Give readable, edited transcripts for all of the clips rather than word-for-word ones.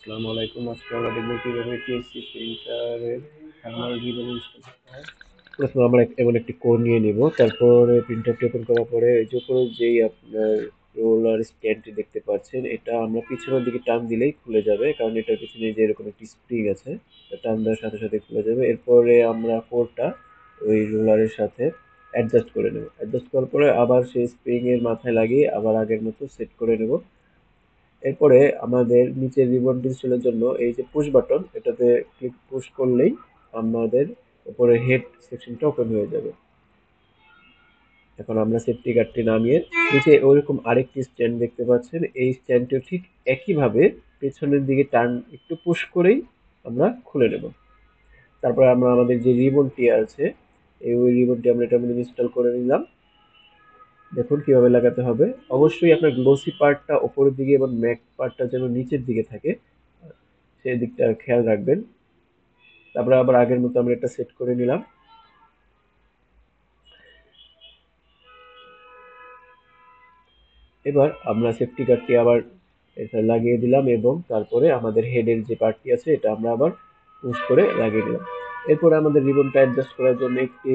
আসসালামু আলাইকুম। আজকে আমরা দেখব কিভাবে টিএসসি প্রিন্টারের থার্মাল রিবন ইনস্টল করতে হয়। প্রথমে আমরা এমন একটি কোড নিয়ে নিব। তারপরে প্রিন্টারটি ওপেন করার পরে এই যে উপরে যেই আপনার রোলার স্ট্যান্ডটি দেখতে পাচ্ছেন, এটা আমরা পিছনের দিকে টান দিলেই খুলে যাবে, কারণ এটার পিছনে যে এরকম একটি স্প্রিং আছে, টান দেওয়ার সাথে সাথে খুলে যাবে। এরপরে আমরা কোডটা ওই রোলারের সাথে অ্যাডজাস্ট করে নেব। অ্যাডজাস্ট করার পরে আবার সেই স্প্রিং এর মাথায় লাগিয়ে আবার আগের মতো সেট করে নেব। এরপরে আমাদের নিচের রিবন ডিসপ্লের জন্য এই যে পুশ বাটন, এটাতে পুশ করলেই আমাদের উপরে হেড সেকশনটা ওপেন হয়ে যাবে। এখন আমরা সেফটি গার্ডটি নামিয়ে নিচে ওইরকম আরেকটি স্ট্যান্ড দেখতে পাচ্ছেন, এই স্ট্যান্ডটিও ঠিক একইভাবে পেছনের দিকে টার্ন একটু পুশ করেই আমরা খুলে নেব। তারপরে আমরা আমাদের যে রিবনটি আছে, ওই রিবনটি আমরা এটার মধ্যে ইনস্টল করে নিলাম। দেখুন কিভাবে লাগাতে হবে। অবশ্যই আপনার গ্লোসি পার্টটা উপরের দিকে এবং ম্যাট পার্টটা যেন নিচের দিকে থাকে, সেই দিকটা খেয়াল রাখবেন। তারপরে আবার আগের মতো আমরা এটা সেট করে নিলাম। এবার আমরা সেফটি গার্ডটি আবার এটা লাগিয়ে দিলাম এবং তারপরে আমাদের হেডের যে পার্টটি আছে এটা আমরা আবার পুশ করে লাগিয়ে দিলাম। এরপরে আমাদের রিবনটা অ্যাডজাস্ট করার জন্য একটি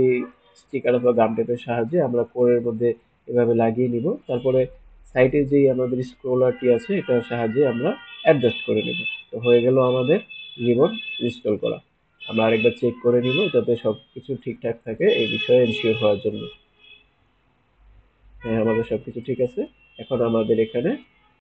স্টিকার অথবা গাম টেপের সাহায্যে আমরা কোরের মধ্যে এভাবে লাগিয়ে নিব। তারপরে সাইডে যেই আমাদের স্ক্রোলারটি আছে এটার সাহায্যে আমরা অ্যাডজাস্ট করে নেব। তো হয়ে গেল আমাদের রিবন ইনস্টল করা। আমরা আরেকবার চেক করে নিব যাতে সবকিছু ঠিকঠাক থাকে, এই বিষয়ে এনশিওর হওয়ার জন্য। হ্যাঁ, আমাদের সবকিছু ঠিক আছে। এখন আমাদের এখানে